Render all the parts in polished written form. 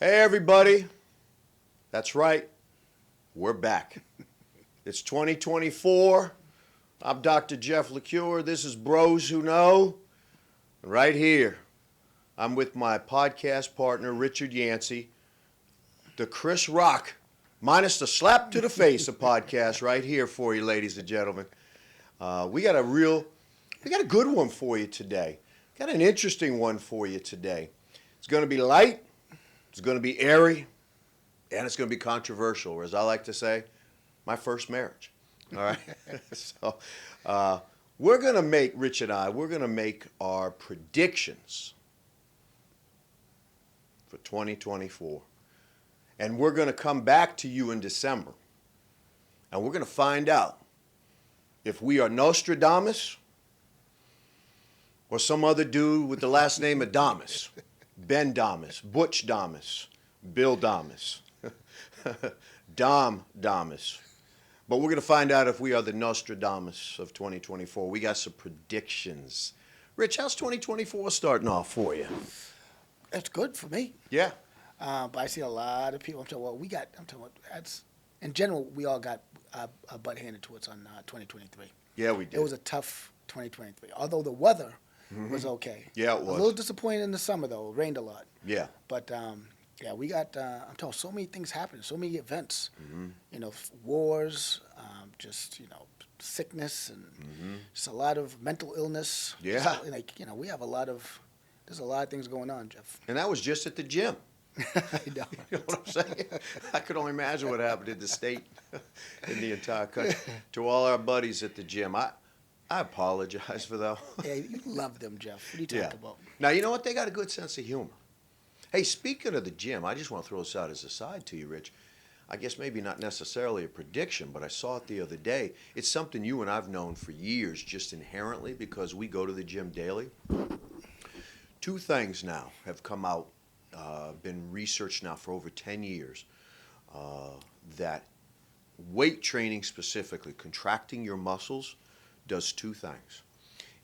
Hey, everybody. That's right. We're back. It's 2024. I'm Dr. Jeff LaCure. This is Bros Who Know. Right here, I'm with my podcast partner, Richard Yancey, the Chris Rock, minus the slap to the face of podcast right here for you, ladies and gentlemen. We got a good one for you today. Got an interesting one for you today. It's going to be light. It's going to be airy, and it's going to be controversial, or as I like to say, my first marriage. All right? So we're going to make, Rich and I, we're going to make our predictions for 2024. And we're going to come back to you in December, and we're going to find out if we are Nostradamus or some other dude with the last name Adamus. Ben Damas, Butch Damas, Bill Damas, Dom Damas. But we're going to find out if we are the Nostradamus of 2024. We got some predictions. Rich, how's 2024 starting off for you? That's good for me. Yeah. But I see a lot of people. I'm talking about, that's, in general, we all got a butt handed to us on 2023. Yeah, we did. It was a tough 2023. Although the weather was okay. Yeah, it was. A little disappointed in the summer, though. It rained a lot. Yeah. But, yeah, we got, I'm telling you, so many things happening, so many events. You know, wars, just, you know, sickness, and just a lot of mental illness. Yeah. Just, like, you know, we have there's a lot of things going on, Jeff. And that was just at the gym. I know. You know what I'm saying? I could only imagine what happened in the state, in the entire country. To all our buddies at the gym, I apologize for that. Yeah, you love them, Jeff. What are you talking about? Now, you know what? They got a good sense of humor. Hey, speaking of the gym, I just want to throw this out as a side to you, Rich. I guess maybe not necessarily a prediction, but I saw it the other day. It's something you and I've known for years, just inherently, because we go to the gym daily. Two things now have come out, been researched now for over 10 years, that weight training specifically, contracting your muscles, does two things.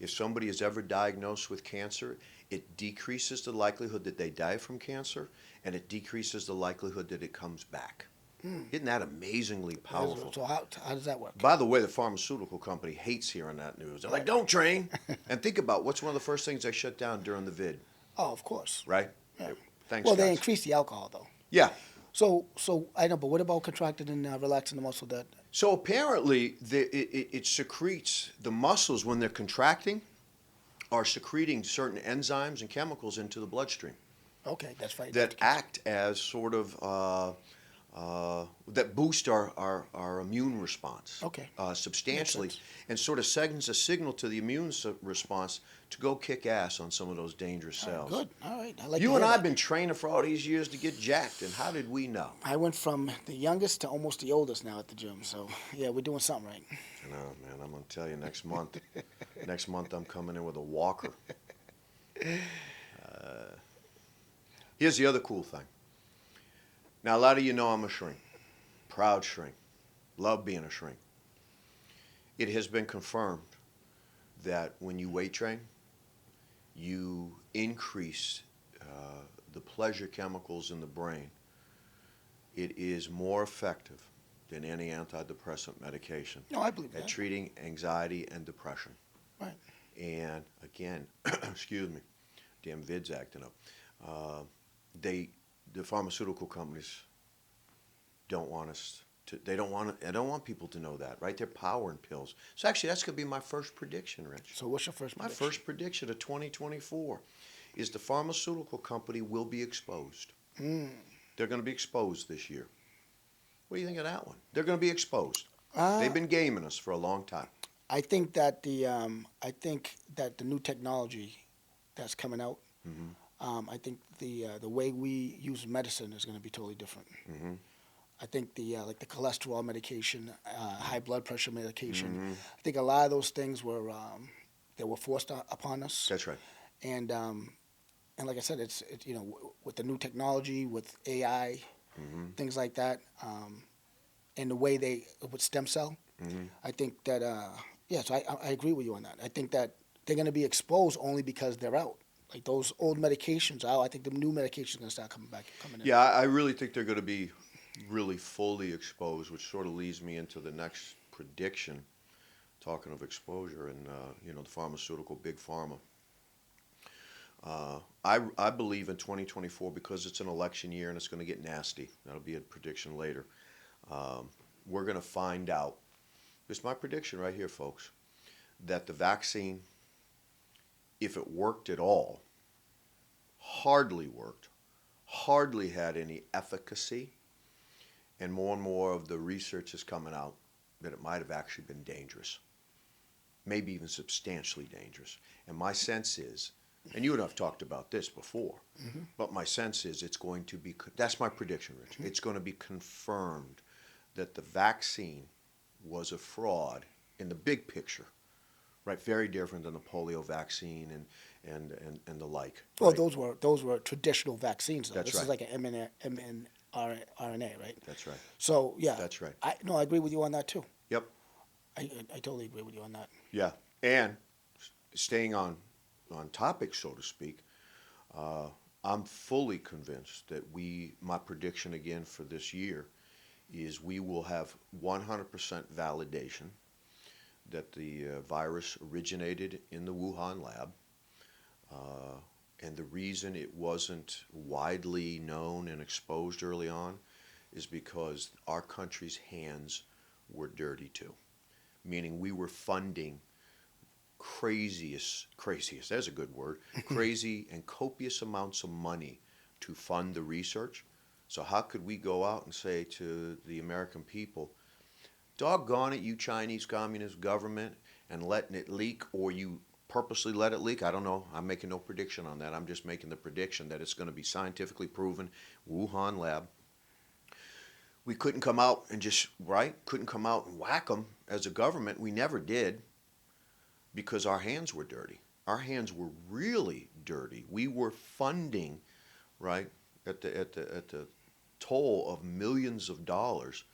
If somebody is ever diagnosed with cancer, it decreases the likelihood that they die from cancer, and it decreases the likelihood that it comes back. Isn't that amazingly powerful? So how does that work? By the way, the pharmaceutical company hates hearing that news. They're like, don't train. And think about what's one of the first things they shut down during the vid, Oh, of course. right? Yeah. Thanks, Well, guys. they increase the alcohol, though. Yeah. So I know, but what about contracting and relaxing the muscle? That So apparently, it secretes, the muscles, when they're contracting, are secreting certain enzymes and chemicals into the bloodstream okay, that's right. that act as sort of, that boost our immune response Okay. substantially, Makes sense. and sort of sends a signal to the immune response to go kick ass on some of those dangerous cells. Good. All right. I like You to and hear I have that. been training for all these years to get jacked, and how did we know? I went from the youngest to almost the oldest now at the gym. So yeah, we're doing something right. No, man, I'm going to tell you next month. Next month I'm coming in with a walker. Here's the other cool thing. Now, a lot of you know I'm a shrink. Proud shrink. Love being a shrink. It has been confirmed that when you weight train, you increase the pleasure chemicals in the brain. It is more effective than any antidepressant medication No, I believe at that. treating anxiety and depression. Right. And again, excuse me, damn vid's acting up. The pharmaceutical companies don't want us to. They don't want people to know that, right? They're powering pills. So actually, that's gonna be my first prediction, Rich. So what's your first? My prediction? first prediction of 2024 is the pharmaceutical company will be exposed. They're going to be exposed this year. What do you think of that one? They're going to be exposed. They've been gaming us for a long time. I think that the new technology that's coming out. I think the way we use medicine is going to be totally different. I think like the cholesterol medication, high blood pressure medication. I think a lot of those things were they were forced upon us. That's right. And like I said, it's you know, with the new technology, with AI, things like that, and the way they with stem cell, I think that yeah. So I agree with you on that. I think that they're going to be exposed only because they're out. Like those old medications out, I think the new medications are gonna start coming in. Yeah, I really think they're going to be really fully exposed, which sort of leads me into the next prediction. Talking of exposure and the pharmaceutical big pharma. I believe in 2024 because it's an election year and it's going to get nasty. That'll be a prediction later. We're going to find out. This is my prediction right here, folks, that the vaccine, if it worked at all, hardly worked, hardly had any efficacy, and more of the research is coming out that it might have actually been dangerous, maybe even substantially dangerous. And my sense is, and you and I have talked about this before, but my sense is it's going to be, that's my prediction, Rich. It's going to be confirmed that the vaccine was a fraud in the big picture, right? Very different than the polio vaccine and the like. Well, Right? those were traditional vaccines. Though. That's This right. is like an mRNA, right? That's right. So yeah, That's right. I agree with you on that too. Yep. I totally agree with you on that. Yeah. And staying on topic, so to speak, I'm fully convinced that my prediction again for this year is we will have 100% validation that the virus originated in the Wuhan lab. And the reason it wasn't widely known and exposed early on is because our country's hands were dirty too. Meaning we were funding craziest, there's a good word, crazy and copious amounts of money to fund the research. So how could we go out and say to the American people, doggone it, you Chinese Communist government, and letting it leak, or you purposely let it leak? I don't know. I'm making no prediction on that. I'm just making the prediction that it's going to be scientifically proven, Wuhan lab. We couldn't come out and couldn't come out and whack them as a government. We never did because our hands were dirty. Our hands were really dirty. We were funding, right, at the toll of millions of dollars,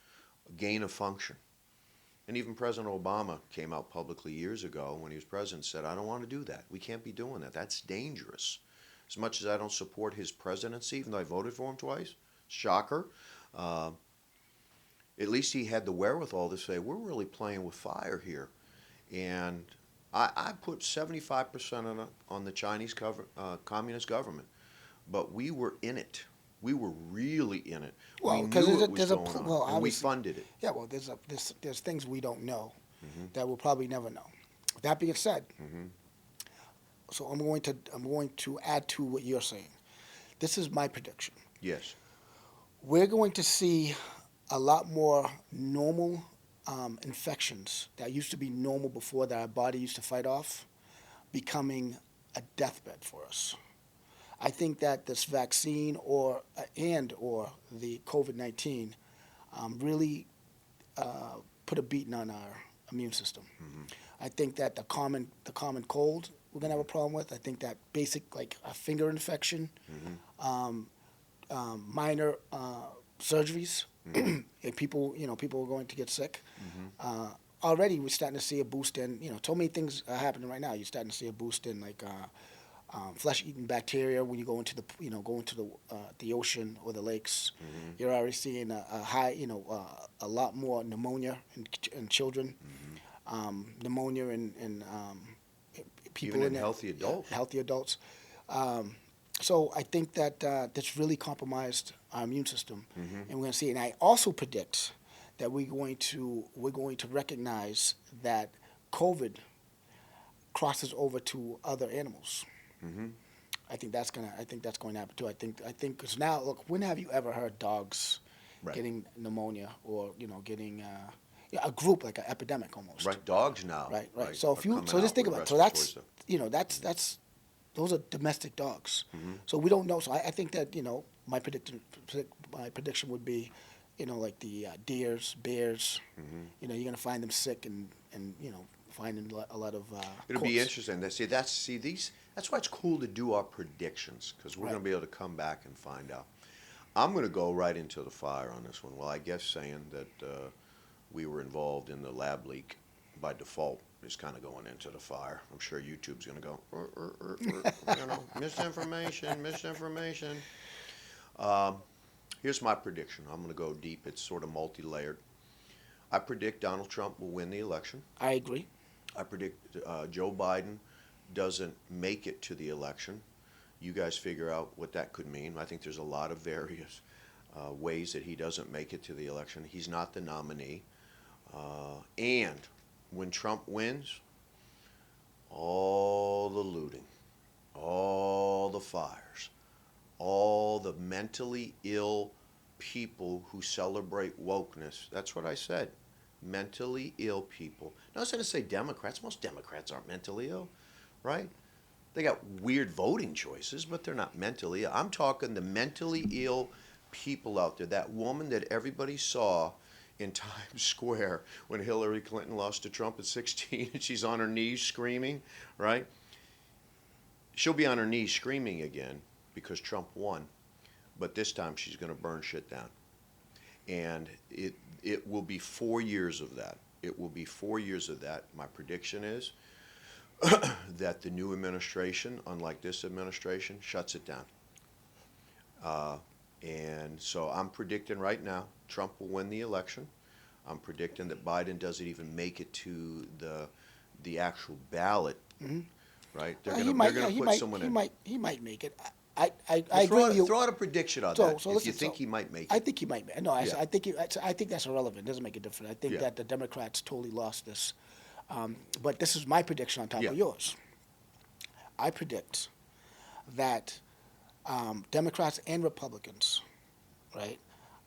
gain of function. And even President Obama came out publicly years ago when he was president and said, I don't want to do that. We can't be doing that. That's dangerous. As much as I don't support his presidency, even though I voted for him twice, shocker, at least he had the wherewithal to say, we're really playing with fire here. And I put 75% on the Chinese communist government. But we were in it. We were really in it. Well, we because knew it was there's going on, and we obviously- funded it. Yeah, well, there's things we don't know that we'll probably never know. That being said, so I'm going to add to what you're saying. This is my prediction. Yes. We're going to see a lot more normal infections that used to be normal before that our body used to fight off, becoming a deathbed for us. I think that this vaccine or the COVID-19 really put a beating on our immune system. I think that the common cold we're gonna have a problem with. I think that basic like a finger infection, minor surgeries, if people are going to get sick. Already we're starting to see a boost in so many things are happening right now. You're starting to see a boost in like flesh-eating bacteria when you go into the ocean or the lakes. You're already seeing a high, a lot more pneumonia in children, pneumonia in people Even in their- healthy adults. Healthy adults. So I think that that's really compromised our immune system, and we're going to see. And I also predict that we're going to recognize that COVID crosses over to other animals. I think that's going to happen too. I think because now look, when have you ever heard dogs Right. getting pneumonia or getting a group like an epidemic almost? Right. Dogs now. Right. So if are you coming just out think with about it. So respiratory that's stuff. that's those are domestic dogs. So we don't know. So I think that my prediction would be like the deers, bears. You're gonna find them sick and finding a lot of. It'll be corpse. interesting. That's why it's cool to do our predictions, because we're Right. going to be able to come back and find out. I'm going to go right into the fire on this one. Well, I guess saying that we were involved in the lab leak by default. is kind of going into the fire. I'm sure YouTube's going to go, misinformation, misinformation. Here's my prediction. I'm going to go deep. It's sort of multi-layered. I predict Donald Trump will win the election. I agree. I predict Joe Biden doesn't make it to the election. You guys figure out what that could mean. I think there's a lot of various ways that he doesn't make it to the election. He's not the nominee. And when Trump wins, all the looting, all the fires, all the mentally ill people who celebrate wokeness. That's what I said. Mentally ill people. Now, I was going to say Democrats. Most Democrats aren't mentally ill, right? They got weird voting choices, but they're not mentally ill. I'm talking the mentally ill people out there. That woman that everybody saw in Times Square when Hillary Clinton lost to Trump at 16 and she's on her knees screaming, right? She'll be on her knees screaming again because Trump won, but this time she's going to burn shit down. And it will be 4 years of that. It will be 4 years of that. My prediction is that the new administration, unlike this administration, shuts it down. And so I'm predicting right now Trump will win the election. I'm predicting that Biden doesn't even make it to the actual ballot, right? They're going to put someone in. He might make it. I agree with you. Throw out a prediction on So that. listen, if you think he might make it. I think he might. No, Yeah. I think that's irrelevant. It doesn't make a difference. I think Yeah. that the Democrats totally lost this. But this is my prediction on top Yeah. of yours. I predict that Democrats and Republicans, right,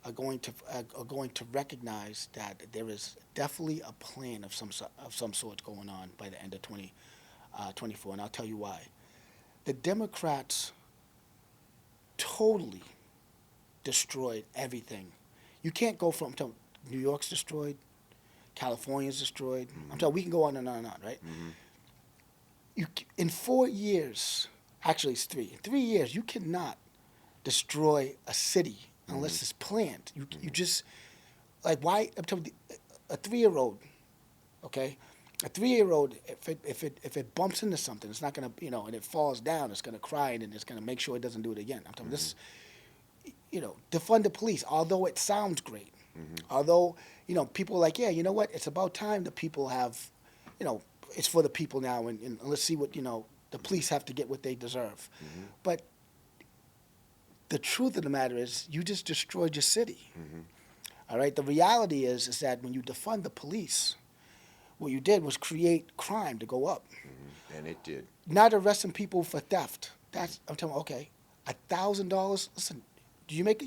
are going to recognize that there is definitely a plan of some sort going on by the end of 2024, and I'll tell you why. The Democrats totally destroyed everything. You can't go from New York's destroyed, California's destroyed. I'm telling we can go on and on and on, right? In 4 years, actually it's 3. In 3 years, you cannot destroy a city unless it's planned. You just like why? I'm telling you, a 3-year-old, okay. A 3-year-old, if it bumps into something, it's not gonna, and it falls down, it's gonna cry and it's gonna make sure it doesn't do it again. I'm telling you, this, defund the police. Although it sounds great, although people are like, yeah, you know what? It's about time the people have, it's for the people now, and let's see what the police have to get what they deserve. But the truth of the matter is, you just destroyed your city. All right. The reality is that when you defund the police, what you did was create crime to go up. And it did. Not arresting people for theft. I'm telling you, okay, $1,000. Listen, do you make,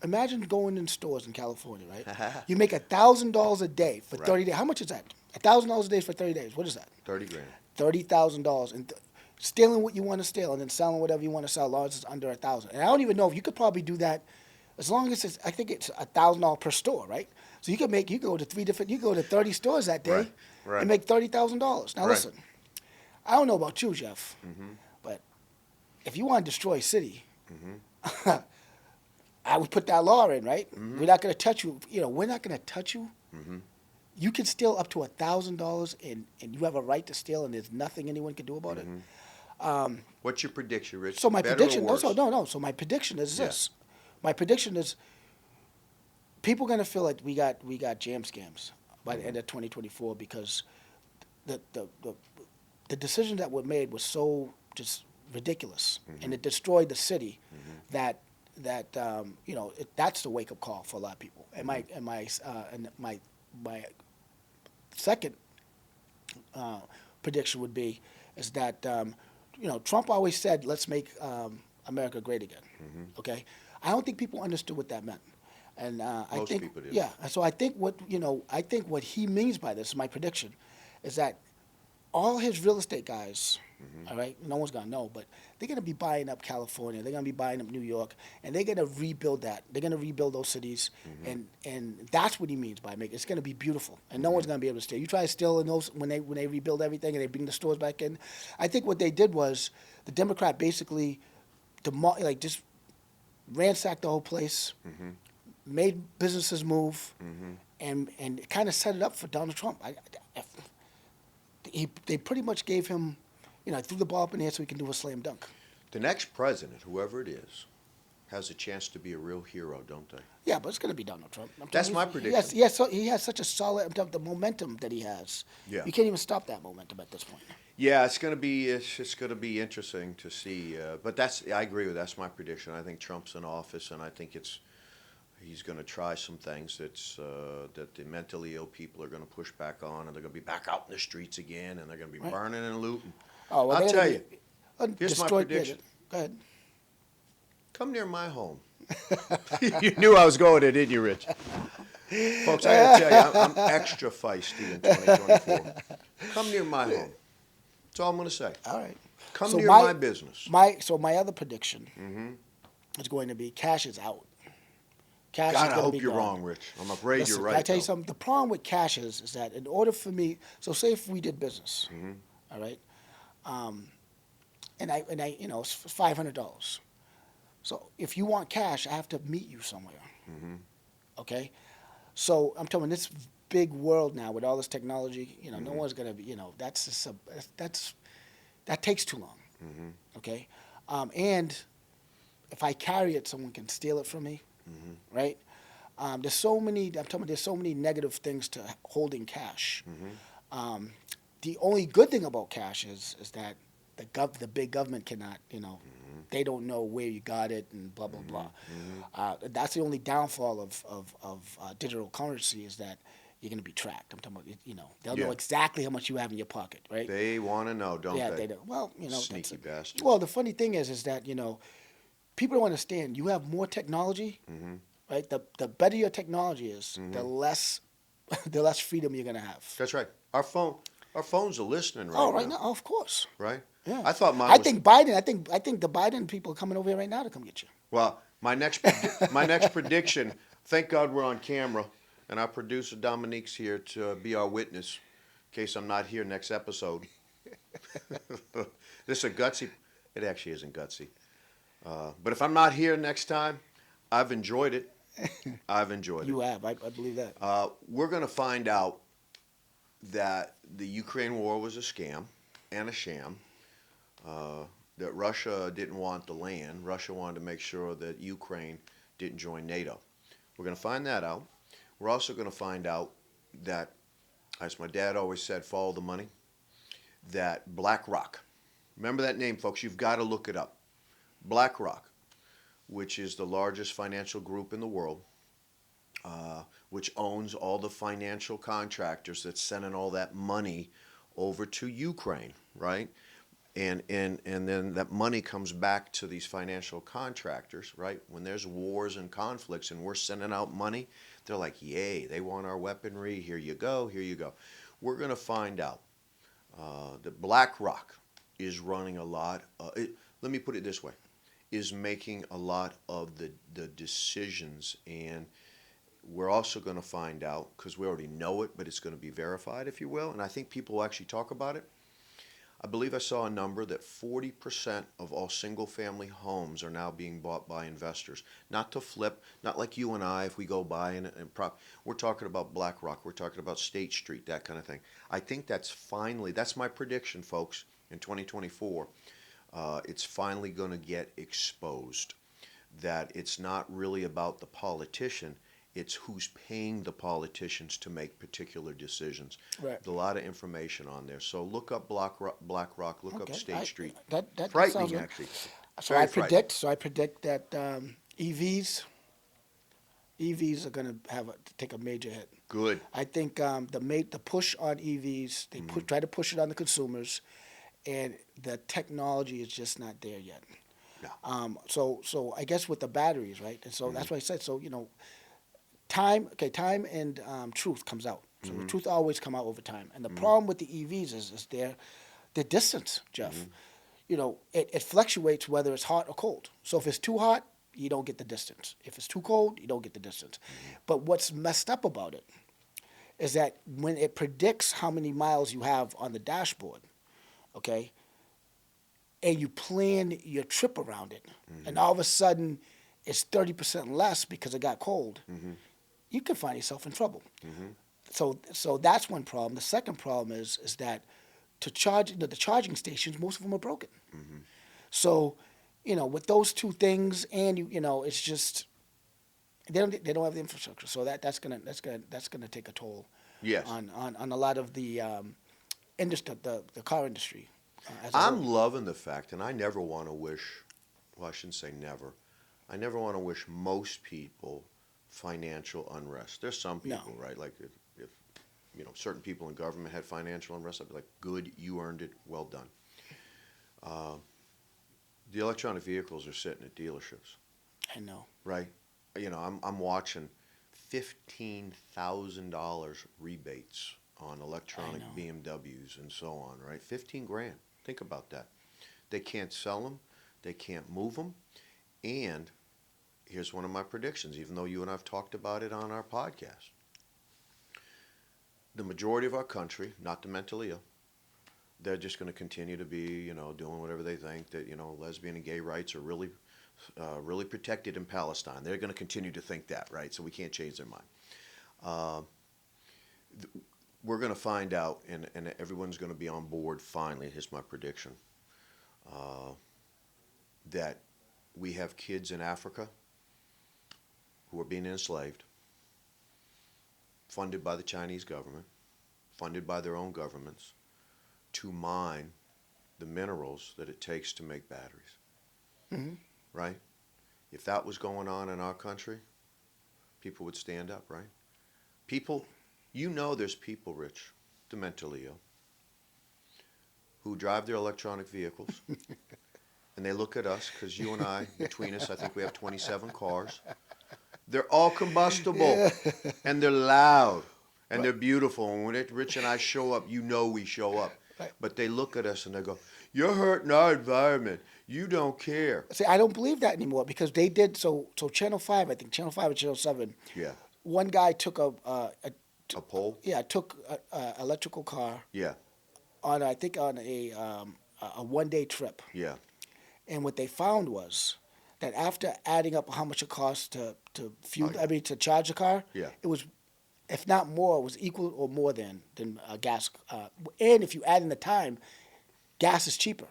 imagine going in stores in California, right? You make $1,000 a day for 30 days. How much is that? $1,000 a day for 30 days. What is that? 30 grand. $30,000. And stealing what you want to steal and then selling whatever you want to sell, as long as it's under $1,000. And I don't even know if you could probably do that as long as I think it's $1,000 per store, right? So you can go to 30 stores that day and make $30,000. Now listen, I don't know about you, Jeff, but if you want to destroy a city, I would put that law in, right? We're not going to touch you. We're not going to touch you. You can steal up to $1,000, and you have a right to steal, and there's nothing anyone can do about it. What's your prediction, Rich? So my Better prediction, or worse? no. So my prediction is this. My prediction is people are going to feel like we got jam scams by the end of 2024 because the decisions that were made was so just ridiculous, and it destroyed the city that that's the wake up call for a lot of people. And my second prediction would be is that Trump always said, let's make America great again. Okay, I don't think people understood what that meant, and I think people did. yeah. So I think what he means by this, my prediction, is that all his real estate guys, all right, no one's gonna know, but they're gonna be buying up California, they're gonna be buying up New York, and they're gonna rebuild that. They're gonna rebuild those cities, and that's what he means by making. It's gonna be beautiful, and no one's gonna be able to steal. You try to steal in those when they rebuild everything and they bring the stores back in. I think what they did was the Democrat basically just ransacked the whole place, made businesses move, and kind of set it up for Donald Trump. they pretty much gave him, threw the ball up in the air so he can do a slam dunk. The next president, whoever it is, has a chance to be a real hero, don't they? Yeah, but it's going to be Donald Trump. That's my prediction. Yes, so he has such a solid the momentum that he has. Yeah. You can't even stop that momentum at this point. Yeah, it's gonna be interesting to see. But I agree with that's my prediction. I think Trump's in office, and I think he's gonna try some things that the mentally ill people are gonna push back on, and they're gonna be back out in the streets again, and they're gonna be burning and looting. Oh, well, I'll tell you. Here's my destroyed- prediction. Go ahead. Come near my home. You knew I was going there, didn't you, Rich? Folks, I gotta tell you, I'm extra feisty in 2024. Come near my home. That's all I'm gonna say. All right. Come So near my business. My other prediction Mm-hmm. is going to be Cash is out. Cash God, is I gonna hope be you're gone. wrong, Rich. I'm afraid Listen, you're can right. I tell you though. something? The problem with Cash is that in order for me, so say if we did business, Mhm. all right, and I, it's $500. So if you want cash, I have to meet you somewhere. Mhm. Okay, so I'm telling you, this big world now with all this technology, no Mm-hmm. one's gonna be, that's just that takes too long. Mhm. Okay, and if I carry it, someone can steal it from me, Mm-hmm. right? There's so many. I'm telling you, there's so many negative things to holding cash. Mm-hmm. The only good thing about cash is that the big government cannot, they don't know where you got it and blah blah blah. That's the only downfall of digital currency is that you're going to be tracked. I'm talking about, they'll Yeah. know exactly how much you have in your pocket, right? They want to know, don't yeah, they? they do. Well, Sneaky bastards. Well, the funny thing is that people don't understand. You have more technology, Mm-hmm. right? The better your technology is, the less freedom you're going to have. That's right. Our phones are listening right Oh, right now, of course. Right? Yeah. I thought mine I was. think Biden. I think the Biden people are coming over here right now to come get you. Well, my next prediction. Thank God we're on camera, and our producer Dominique's here to be our witness, in case I'm not here next episode. This is a gutsy. It actually isn't gutsy, but if I'm not here next time, I've enjoyed it. I've enjoyed You it. have. I believe that. We're going to find out that the Ukraine war was a scam and a sham. That Russia didn't want the land. Russia wanted to make sure that Ukraine didn't join NATO. We're going to find that out. We're also going to find out that, as my dad always said, follow the money, that BlackRock, remember that name, folks, you've got to look it up. BlackRock, which is the largest financial group in the world, which owns all the financial contractors that's sending all that money over to Ukraine, right? And then that money comes back to these financial contractors, right? When there's wars and conflicts and we're sending out money, they're like, yay, they want our weaponry, here you go, here you go. We're going to find out that BlackRock is running a lot, let me put it this way, is making a lot of the decisions, and we're also going to find out, because we already know it, but it's going to be verified, if you will, and I think people will actually talk about it. I believe I saw a number that 40% of all single-family homes are now being bought by investors. Not to flip, not like you and I if we go buy and we're talking about BlackRock, we're talking about State Street, that kind of thing. I think that's my prediction, folks, in 2024. It's finally going to get exposed that it's not really about the politician. It's who's paying the politicians to make particular decisions. Right. There's a lot of information on there. So look up BlackRock, look up State Street. That sounds Frightening, good. actually. So Very I predict that EVs are going to take a major hit. Good. I think the push on EVs, they try to push it on the consumers, and the technology is just not there yet. No. So I guess with the batteries, right? And so that's why I said, so time and truth comes out. So the truth always come out over time. And the problem with the EVs is their distance, Jeff. It fluctuates whether it's hot or cold. So if it's too hot, you don't get the distance. If it's too cold, you don't get the distance. But what's messed up about it is that when it predicts how many miles you have on the dashboard, okay, and you plan your trip around it, and all of a sudden it's 30% less because it got cold, you can find yourself in trouble. So that's one problem. The second problem is that to charge, the charging stations, most of them are broken. So, with those two things, and it's just they don't have the infrastructure. So that's gonna take a toll Yes. on a lot of the industry, the car industry. As a I'm whole. loving the fact, and I never want to wish, well, I shouldn't say never. I never want to wish most people financial unrest. There's some No. people, right? Like if certain people in government had financial unrest, I'd be like, good, you earned it, well done. The electronic vehicles are sitting at dealerships, I know. right? I'm watching $15,000 rebates on electronic know. BMWs and so on, right? 15 grand. Think about that. They can't sell them, they can't move them, and here's one of my predictions, even though you and I have talked about it on our podcast. The majority of our country, not the mentally ill, they're just going to continue to be, doing whatever they think that, lesbian and gay rights are really protected in Palestine. They're going to continue to think that, right? So we can't change their mind. We're going to find out, and everyone's going to be on board finally, here's my prediction, that we have kids in Africa who are being enslaved, funded by the Chinese government, funded by their own governments, to mine the minerals that it takes to make batteries. Mm-hmm. Right? If that was going on in our country, people would stand up, right? People, there's people, Rich, the mentally ill, who drive their electronic vehicles, and they look at us, because you and I, between us, I think we have 27 cars. They're all combustible, and they're loud, and they're beautiful. And when Rich and I show up, we show up. Right. But they look at us and they go, you're hurting our environment. You don't care. See, I don't believe that anymore because they did so. Channel 5, I think Channel 5 or Channel 7. Yeah. One guy took A pole? took a electrical car Yeah. on a 1-day trip, Yeah. and what they found was that after adding up how much it costs to fuel, to charge a car, Yeah. it was, if not more, it was equal or more than gas. And if you add in the time, gas is cheaper.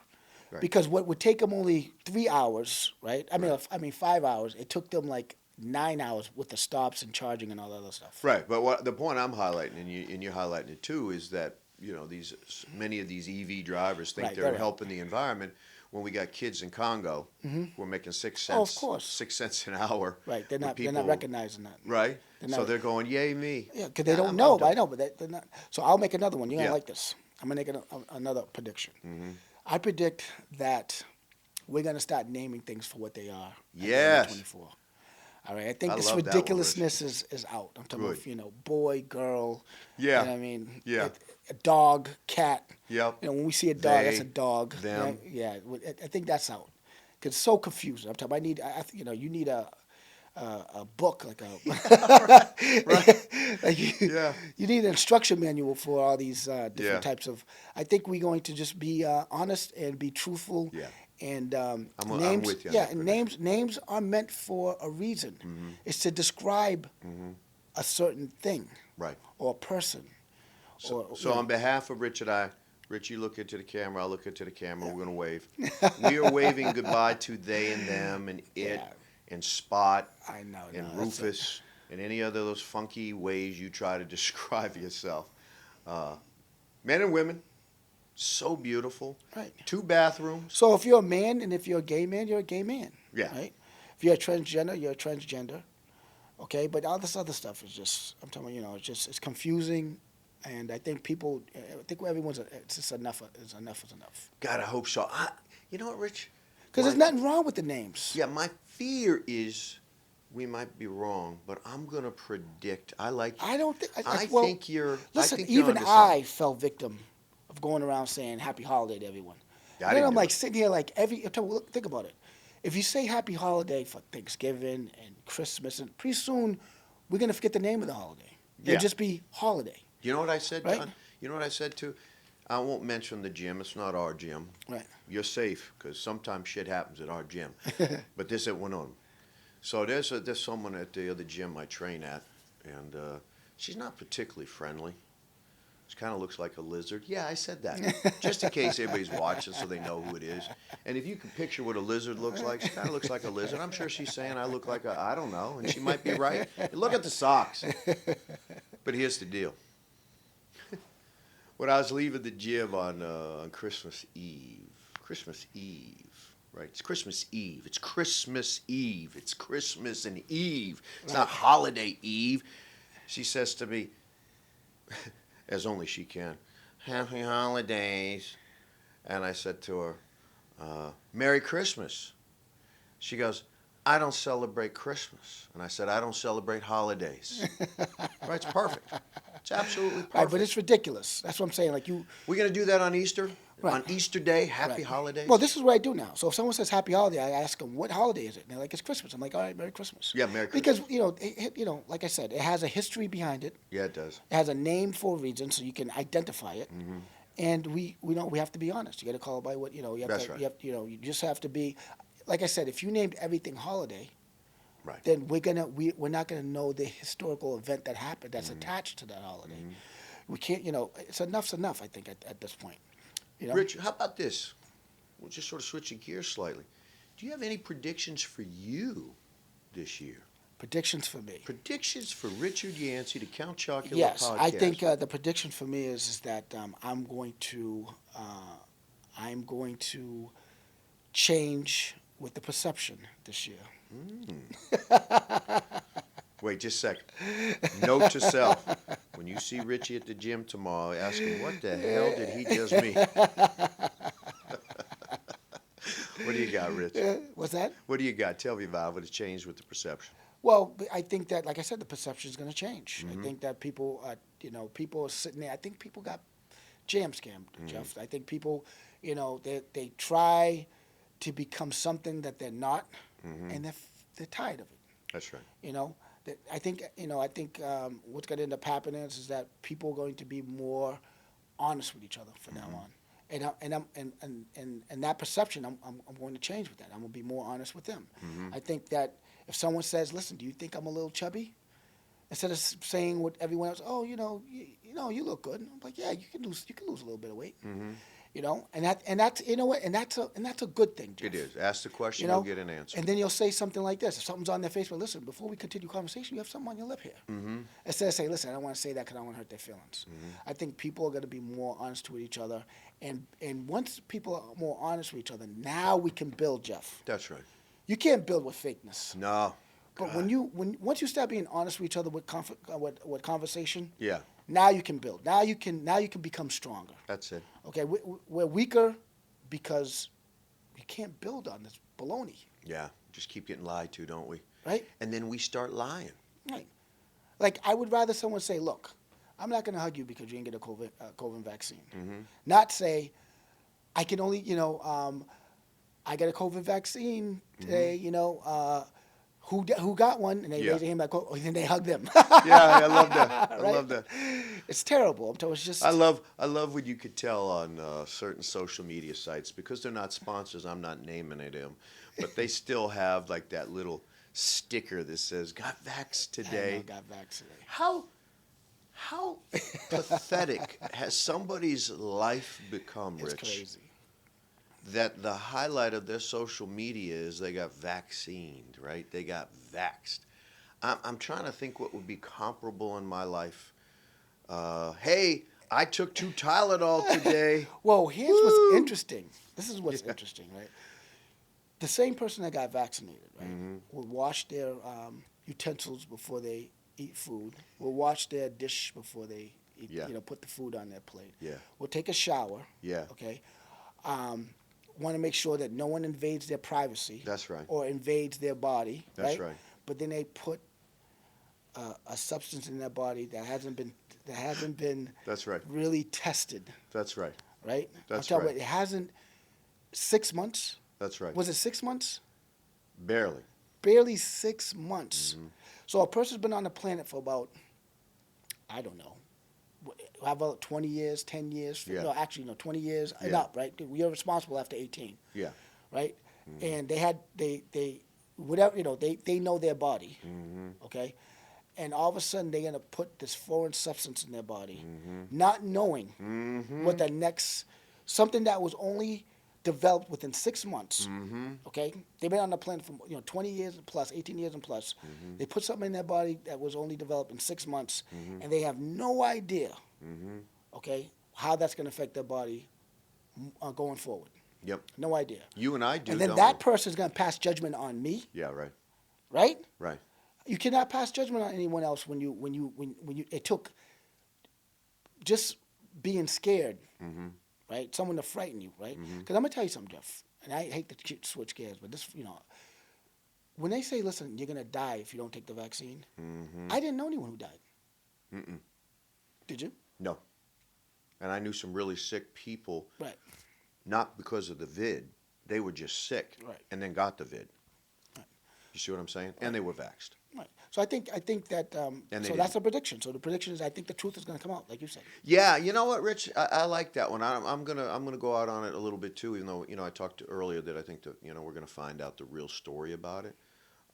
Right. Because what would take them only 3 hours, right? I mean 5 hours. It took them like 9 hours with the stops and charging and all that other stuff. Right. But the point I'm highlighting, and you're highlighting it too, is that many of these EV drivers think Right, they're they're right. helping the environment. When we got kids in Congo who are making 6 cents, Oh, of course. 6 cents an hour. Right. They're with not people, recognizing that. Right. They're So not- they're going, yay me. Yeah, because they Yeah, don't I'm know. done. I know, but they're not. So I'll make another one. You're Yeah. gonna like this. I'm gonna make another prediction. Mm-hmm. I predict that we're gonna start naming things for what they are. at the end of Yes. 24. All right. I think I this love that one, ridiculousness is out. I'm talking Good. about boy, girl. Yeah. You know what I mean? Yeah. A dog, cat. Yep. When we see a dog, that's They, a dog. them. Yeah. I think that's out. Cause it's so confusing. I'm talking. You need a book like like Yeah. you need an instruction manual for all these different Yeah. types of. I think we're going to just be honest and be truthful. Yeah. And I'm names, with you on yeah, that and prediction. names are meant for a reason. It's to describe a certain thing Right. or a person. So you know. on behalf of Rich and I, Rich, you look into the camera, I'll look into the camera, we're going to wave. We are waving goodbye to they and them and it Yeah. and Spot I know. and no, that's Rufus and any other of those funky ways you try to describe yourself. Men and women, so beautiful. Right. 2 bathrooms. So if you're a man and if you're a gay man, you're a gay man. Yeah. Right? If you're a transgender, you're a transgender. Okay? But all this other stuff is just, I'm telling you, it's confusing. And I think it's just enough is enough. God, I hope so. You know what, Rich? Because there's My- nothing wrong with the names. Yeah, my fear is we might be wrong, but I'm going to predict. I don't think. think you're. Listen, I think you're even onto something. I fell victim of going around saying Happy Holiday to everyone. Yeah, I And then didn't I'm do like it. sitting here like think about it. If you say Happy Holiday for Thanksgiving and Christmas, and pretty soon we're gonna forget the name of the holiday. It'll Yeah. just be holiday. You know what I said, Right. John? You know what I said too? I won't mention the gym. It's not our gym. Right. You're safe because sometimes shit happens at our gym. But this at one of them. So there's someone at the other gym I train at, and she's not particularly friendly. She kind of looks like a lizard. Yeah, I said that. Just in case everybody's watching so they know who it is. And if you can picture what a lizard looks like, she kind of looks like a lizard. I'm sure she's saying I look like I don't know. And she might be right. Look at the socks. But here's the deal. When I was leaving the gym on Christmas Eve, right? It's Christmas Eve. It's Christmas Eve. It's Christmas and Eve. It's not holiday Eve. She says to me, as only she can, "Happy holidays." And I said to her, "Merry Christmas." She goes, "I don't celebrate Christmas." And I said, "I don't celebrate holidays." Right? It's perfect. It's absolutely perfect. Right, but it's ridiculous. That's what I'm saying. Like you, We're going to do that on Easter? Right. On Easter Day, happy Right. holidays? Well, this is what I do now. So if someone says happy holiday, I ask them, what holiday is it? And they're like, it's Christmas. I'm like, all right, Merry Christmas. Yeah, Merry Christmas. Because, like I said, it has a history behind it. Yeah, it does. It has a name for a reason, so you can identify it. Mm-hmm. And we have to be honest. You got to call it by what, you have That's to, right. you just have to be, like I said, if you named everything holiday, Right. then we're not gonna know the historical event that happened that's attached to that holiday. We can't, it's enough's enough. I think at this point, Rich, how about this? We'll just sort of switching gears slightly. Do you have any predictions for you this year? Predictions for me. Predictions for Richard Yancey, the Count Chocula Yes, podcast. I think the prediction for me is that I'm going to change with the perception this year. Wait, just a second. Note to self. When you see Richie at the gym tomorrow, ask him, what the hell did he just mean? What do you got, Rich? What's that? What do you got? Tell me about what has changed with the perception. Well, I think that, like I said, the perception is going to change. I think that people are sitting there. I think people got jam scammed, Jeff. I think people, they try to become something that they're not, and they're tired of it. That's right. I think what's going to end up happening is that people are going to be more honest with each other from now on, and that perception I'm going to change with that. I'm going to be more honest with them. I think that if someone says, "Listen, do you think I'm a little chubby?" Instead of saying what everyone else, "Oh, you look good," I'm like, "Yeah, you can lose a little bit of weight." And that's a good thing, Jeff. It is. Ask the question, you'll get an answer. And then you'll say something like this. If something's on their face, but listen, before we continue conversation, you have something on your lip here. Instead of saying, "Listen, I don't want to say that because I don't want to hurt their feelings." I think people are going to be more honest with each other. And once people are more honest with each other, now we can build, Jeff. That's right. You can't build with fakeness. No. But once you start being honest with each other with conversation, Yeah, now you can build. Now you can become stronger. that's it. Okay, we're weaker because we can't build on this baloney, Yeah, just keep getting lied to, don't we? right? And then we start lying. Right. Like, I would rather someone say, "Look, I'm not going to hug you because you didn't get a COVID vaccine." Not say, "I can only, I got a COVID vaccine today, who got one?" And they raise their hand like, "Oh," and then they hug them. Yeah, I love that. I Right? love that. It's terrible. I'm telling you, it's just. I love when you could tell on certain social media sites, because they're not sponsors, I'm not naming them, but they still have like that little sticker that says "Got vaxxed today." I got vaccinated. How pathetic has somebody's life become, It's Rich? crazy. That the highlight of their social media is they got vaccinated, right? They got vaxxed. I'm trying to think what would be comparable in my life. Hey, I took 2 Tylenol today. Well, here's what's interesting. This is what's interesting, right? The same person that got vaccinated, right, will wash their utensils before they eat food. Will wash their dish before they eat, put the food on their plate. Yeah. Will take a shower. Yeah. Okay. Want to make sure that no one invades their privacy. That's right. Or invades their body. That's right. But then they put a substance in their body that hasn't been That's right. really tested. That's right. Right. That's I'm talking right. about it hasn't 6 months. That's right. Was it 6 months? Barely. Barely 6 months. So a person's been on the planet for about, I don't know, how about 20 years, 10 years? Yeah. No, actually, 20 years and Yeah. up, right? You're responsible after 18, Yeah. right? And they whatever, they know their body, okay? and all of a sudden they're gonna put this foreign substance in their body, Mm-hmm. not knowing Mm-hmm. what the next something that was only developed within 6 months. Mm-hmm. Okay, they've been on the planet for 20 years and plus, 18 years and plus. Mm-hmm. They put something in their body that was only developed in 6 months, Mm-hmm. and they have no idea. Mm-hmm. Okay, how that's gonna affect their body going forward. Yep. No idea. You and I do. And then don't that we? person is gonna pass judgment on me, Yeah. Right. right? Right. You cannot pass judgment on anyone else when you it took just being scared, Mm-hmm. right? Someone to frighten you, right? Mhm. Because I'm gonna tell you something, Jeff, and I hate to switch gears, but this, when they say, "Listen, you're gonna die if you don't take the vaccine," Mm-hmm. I didn't know anyone who died. Mm-mm. Did you? No. And I knew some really sick people, Right. not because of the vid. They were just sick Right. and then got the vid. Right. You see what I'm saying? And they were vaxxed. Right. So I think that And they so that's a prediction. So the prediction is I think the truth is gonna come out, like you said. Yeah, you know what, Rich? I like that one. I'm gonna go out on it a little bit too, even though I talked earlier that I think that we're gonna find out the real story about it.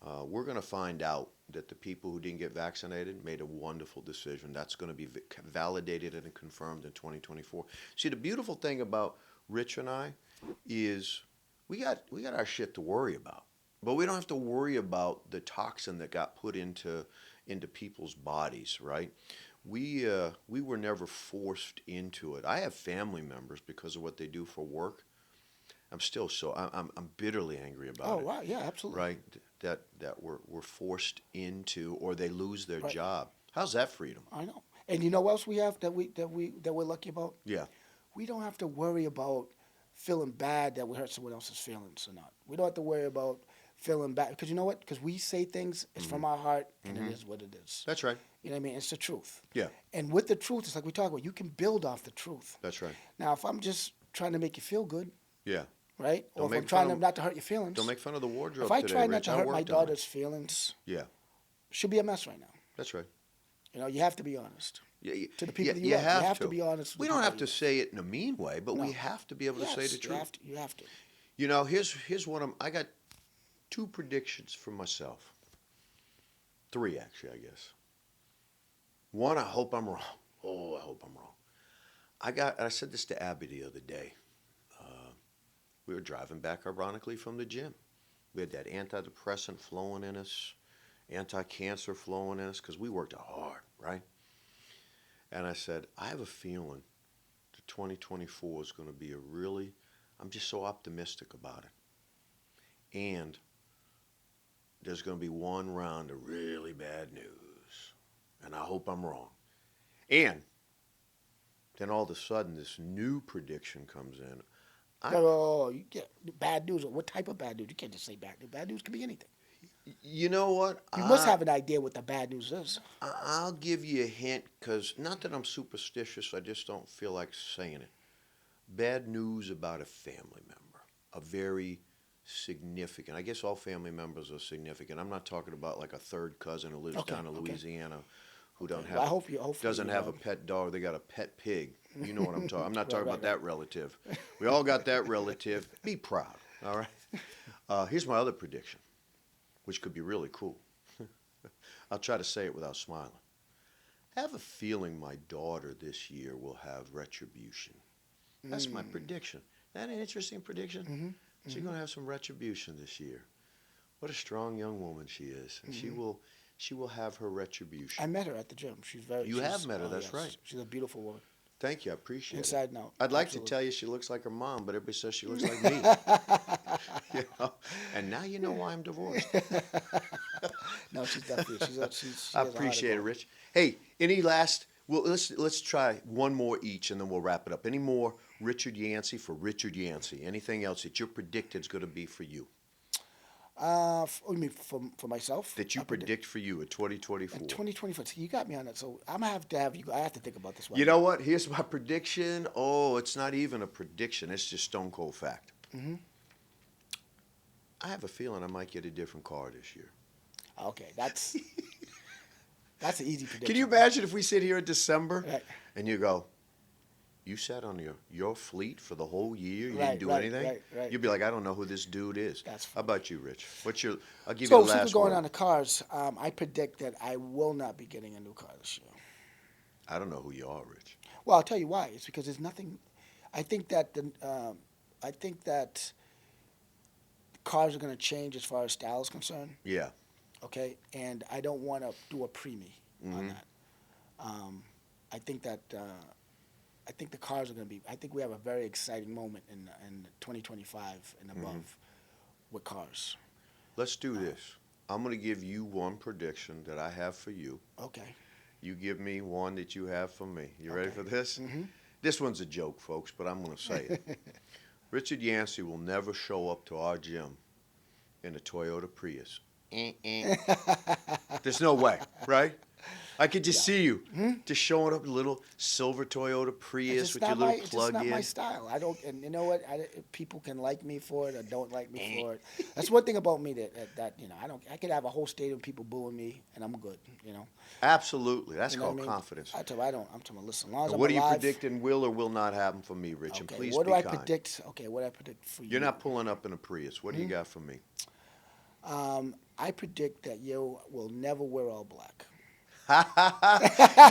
We're gonna find out that the people who didn't get vaccinated made a wonderful decision. That's gonna be validated and confirmed in 2024. See, the beautiful thing about Rich and I is we got our shit to worry about, but we don't have to worry about the toxin that got put into people's bodies, right? We were never forced into it. I have family members because of what they do for work. I'm bitterly angry about Oh it. wow, yeah, absolutely. Right, that we're forced into, or they lose their Right. job. How's that freedom? I know. And you know what else we have that we're lucky about? Yeah. We don't have to worry about feeling bad that we hurt someone else's feelings or not. We don't have to worry about feeling bad because you know what? Because we say things, it's from our heart, and it is what it is. That's right. You know what I mean? It's the truth. Yeah, And with the truth, it's like we talk about. You can build off the truth. that's right. Now, if I'm just trying to make you feel good, Yeah. right? Don't Or if make I'm trying fun of- not to hurt your feelings. Don't make fun of the wardrobe If I today, try not Rich. to I hurt my worked on it. daughter's feelings, Yeah, she'll be a mess right now. that's right. You have to be honest. Yeah, To the people that you you love. You have have to be honest with We the don't people have you to love. say it in a mean way, but we No. have to be able to say Yes, the truth. You have to. Here's one of I got 2 predictions for myself. 3 actually, I guess. One, I hope I'm wrong. Oh, I hope I'm wrong. I said this to Abby the other day. We were driving back, ironically, from the gym. We had that antidepressant flowing in us, anti-cancer flowing in us, because we worked hard, right? And I said, I have a feeling that 2024 is going to be I'm just so optimistic about it. And there's going to be one round of really bad news. And I hope I'm wrong. And then all of a sudden, this new prediction comes in. Oh, you get bad news. What type of bad news? You can't just say bad news. Bad news can be anything. You know what? You must have an idea what the bad news is. I'll give you a hint, because not that I'm superstitious, I just don't feel like saying it. Bad news about a family member, a very significant. I guess all family members are significant. I'm not talking about like a third cousin who lives Okay, down in okay. Louisiana who don't Well, I have hope hopefully doesn't you, have a pet dog. They got a pet pig. You know what I'm talking. I'm not Right, talking right, about that relative. We all got that relative. Be proud. All right. Here's my other prediction, which could be really cool. I'll try to say it without smiling. I have a feeling my daughter this year will have retribution. That's my prediction. Isn't that an interesting prediction? She's going to have some retribution this year. What a strong young woman she is. And she will have her retribution. I met her at the gym. She's very. You have met her, that's yes. right. She's a beautiful woman. Thank you. I appreciate Inside it. and out. I'd like Absolutely. to tell you she looks like her mom, but everybody says she looks like me. And now you know why I'm divorced. No, she's definitely. She I has a heart of appreciate it, gold. Rich. Hey, any last? Well, let's try one more each, and then we'll wrap it up. Any more Richard Yancey for Richard Yancey? Anything else that you're predicted is going to be for you? You mean for myself? That you I predict for you in 2024? in 2024. See, you got me on that. So I'm gonna have you. I have to think about this one. You know what? Here's my prediction. Oh, it's not even a prediction. It's just stone cold fact. Mm-hmm. I have a feeling I might get a different car this year. Okay, that's an easy prediction. Can you imagine if we sit here in December Right. and you go, you sat on your fleet for the whole year. You Right, didn't do right, anything. right. You'd be like, I don't know who this dude is. That's How about you, Rich? What's your? I'll give you So the since we're last going word. on the cars, I predict that I will not be getting a new car this year. I don't know who you are, Rich. Well, I'll tell you why. It's because there's nothing. I think that I think that cars are going to change as far as style is concerned. Yeah. Okay, and I don't want to do a preemie on Mhm. that. I think that I think the cars are going to be. I think we have a very exciting moment in 2025 and above with cars. Let's do this. I'm going to give you one prediction that I have for you. Okay. You give me one that you have for me. You ready Okay. for this? Mm-hmm. This one's a joke, folks, but I'm going to say it. Richard Yancey will never show up to our gym in a Toyota Prius. There's no way, right? I could just see you just showing up in a little silver Toyota Prius with your little It's just not plug-in. my style. I don't, and you know what? People can like me for it or don't like me for it. That's one thing about me that you know I don't. I could have a whole stadium of people booing me and I'm good. You know. Absolutely. That's You know what called I mean? confidence. I don't. I'm telling. Listen, as long as And I'm what are you alive. predicting will or will not happen for me, Rich? And Okay. please What be do I kind. predict? Okay. What do I predict for you? You're not pulling up in a Prius. What do you got for me? I predict that you will never wear all black. You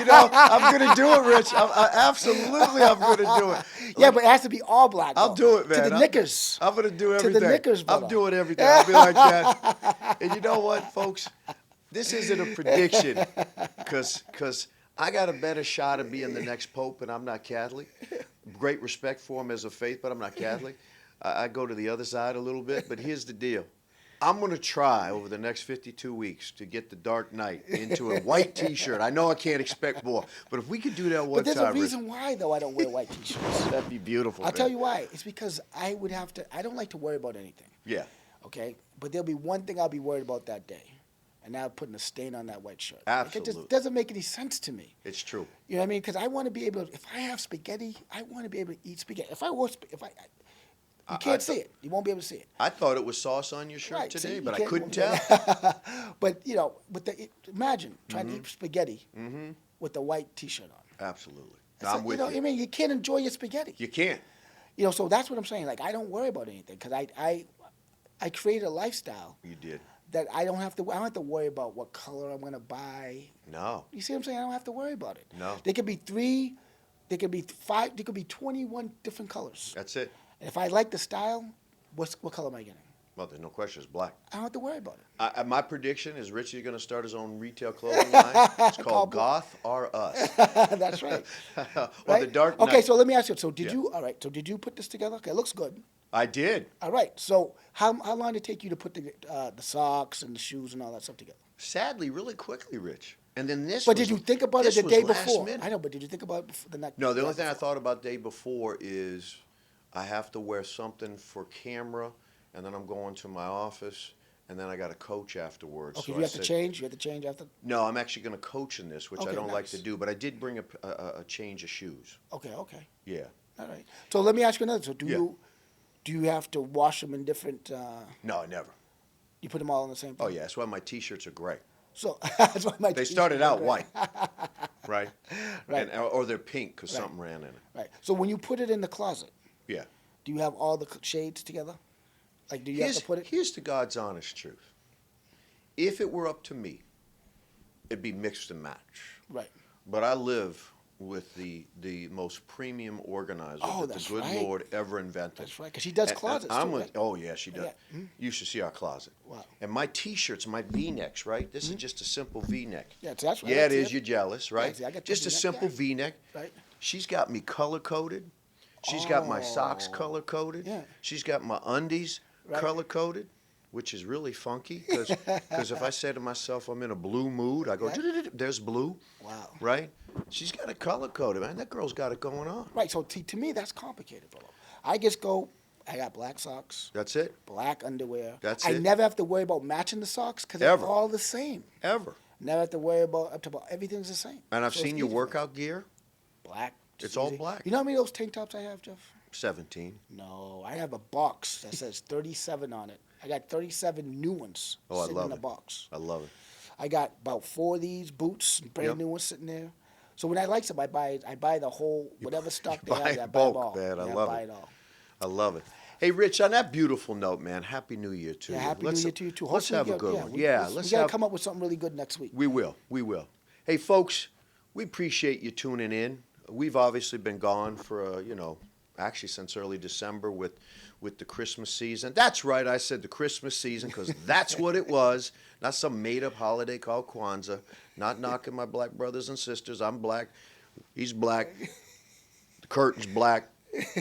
know, I'm going to do it, Rich. Absolutely, I'm going to do it. Yeah, but it has to be all black. I'll though. do it, man. To the knickers. I'm going to do To everything. the knickers, I'm brother. doing everything. I'll be like that. And you know what, folks? This isn't a prediction because I got a better shot of being the next pope, and I'm not Catholic. Great respect for him as a faith, but I'm not Catholic. I go to the other side a little bit, but here's the deal. I'm going to try over the next 52 weeks to get the Dark Knight into a white T-shirt. I know I can't expect more, but if we could do that one But there's time, a reason why, though, I don't wear white T-shirts. Rich, that'd be beautiful. I'll man. tell you why. It's because I would have to. I don't like to worry about anything. Yeah. Okay, but there'll be one thing I'll be worried about that day, and now putting a stain on that white shirt. Like, it Absolutely. just doesn't make any sense to me. It's true. You know what I mean? Because I want to be able. If I have spaghetti, I want to be able to eat spaghetti. You can't see it. You won't be able to see it. I thought it was sauce on your shirt Right, today, see, you but I can't- couldn't tell. But you know, imagine trying to eat spaghetti with a white T-shirt on. Absolutely. It's I'm with you know, you. I mean, you can't enjoy your spaghetti. You can't. You know, so that's what I'm saying. Like, I don't worry about anything because I created a lifestyle You did. that I don't have to worry about what color I'm gonna buy. No. You see what I'm saying? I don't have to worry about it. No. There could be 3, there could be 5, there could be 21 different colors. That's it. And if I like the style, what color am I getting? Well, there's no question. It's black. I don't have to worry about it. My prediction is Richie's going to start his own retail clothing line. It's called Called- Goth R Us. That's right. Or Right? the Dark Knight. Okay, so let me ask you. So did Yeah. you? All right. So did you put this together? Okay, it looks good. I did. All right. So how long did it take you to put the socks and the shoes and all that stuff together? Sadly, really quickly, Rich. And then this But was- did you think about it this the was day last before? minute. I know, but did you think about it before the night? No, the only thing I thought about day before is I have to wear something for camera, and then I'm going to my office, and then I got to coach afterwards. Okay, So you I have to said, change. You have to change after. No, I'm actually going to coach in this, which I Okay, don't like nice. to do, but I did bring a change of shoes. Okay. Okay. Yeah. All right. So let me ask you another. So Yeah. do you have to wash them in different? No, never. You put them all in the same. Oh, thing? yeah, that's why my T-shirts are gray. So that's why my. They t-shirt started is out gray. white, right? Right. Or they're pink because Right. something ran in it. Right. So when you put it in the closet, Yeah. do you have all the shades together? Like, do you have to put it? Here's the God's honest truth. If it were up to me, it'd be mixed and match. Right. But I live with the most premium organizer Oh, that the that's good right. Lord ever invented. That's right. Because she does And closets I'm too. with, Right? oh yeah, she does. Yeah. You should see our closet. Wow. And my T-shirts, my V-necks, right? This is just a simple V-neck. Yeah, so that's right. Yeah, it That's is. You're jealous, right? see, I got Just a V-neck, simple yeah. V-neck. Right. She's got me color coded. She's got my socks Oh. color coded. Yeah. She's got my undies Right. color coded, which is really funky because if I say to myself I'm in a blue mood, I go, Yeah. there's blue, Wow. right? She's got it color coded, man. That girl's got it going on. Right. So to me, that's complicated, bro. I just go. I got black socks, That's it. black underwear. That's I it. never have to worry about matching the socks because they're Ever. all the same. Ever. Never have to worry about everything's the same. And I've So it's seen your easy for me. workout gear. Black. just It's all easy. black. You know how many of those tank tops I have, Jeff? 17. No, I have a box that says 37 on it. I got 37 new ones Oh, I sitting love in a it. box. I love it. I got about 4 of these boots, brand Yep. new ones sitting there. So when I like something, I buy the whole whatever stock they buy have. in I buy it bulk, all. man. I Yeah, love buy it. it all. I love it. Hey, Rich, on that beautiful note, man, Happy New Year to Yeah, you. Happy New Year to you too. Let's Hopefully, have a good one. we Let's gotta have. come up with something really good next week. We will. We will. Hey, folks, we appreciate you tuning in. We've obviously been gone for, actually since early December with the Christmas season. That's right, I said the Christmas season because that's what it was. Not some made-up holiday called Kwanzaa. Not knocking my black brothers and sisters. I'm black. He's black. The curtain's black.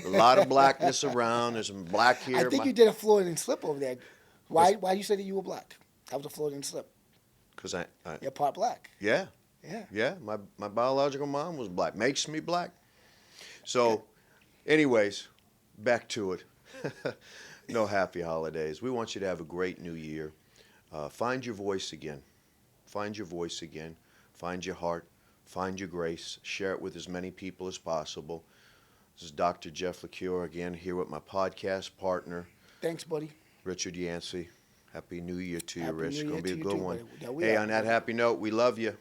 A lot of blackness around. There's some black here. I think you did a Floridian slip over there. Why you said that you were black? That was a Floridian slip. Because I You're part black. yeah. Yeah. Yeah, my biological mom was black. Makes me black. So, anyways, back to it. No happy holidays. We want you to have a great new year. Find your voice again. Find your voice again. Find your heart. Find your grace. Share it with as many people as possible. This is Dr. Jeff LeCure again here with my podcast partner, Thanks, buddy. Richard Yancey. Happy New Year to you, Happy Rich. New It's Year going to be to a you good too, one. buddy. Yeah, we Hey, are. on that happy note, we love you.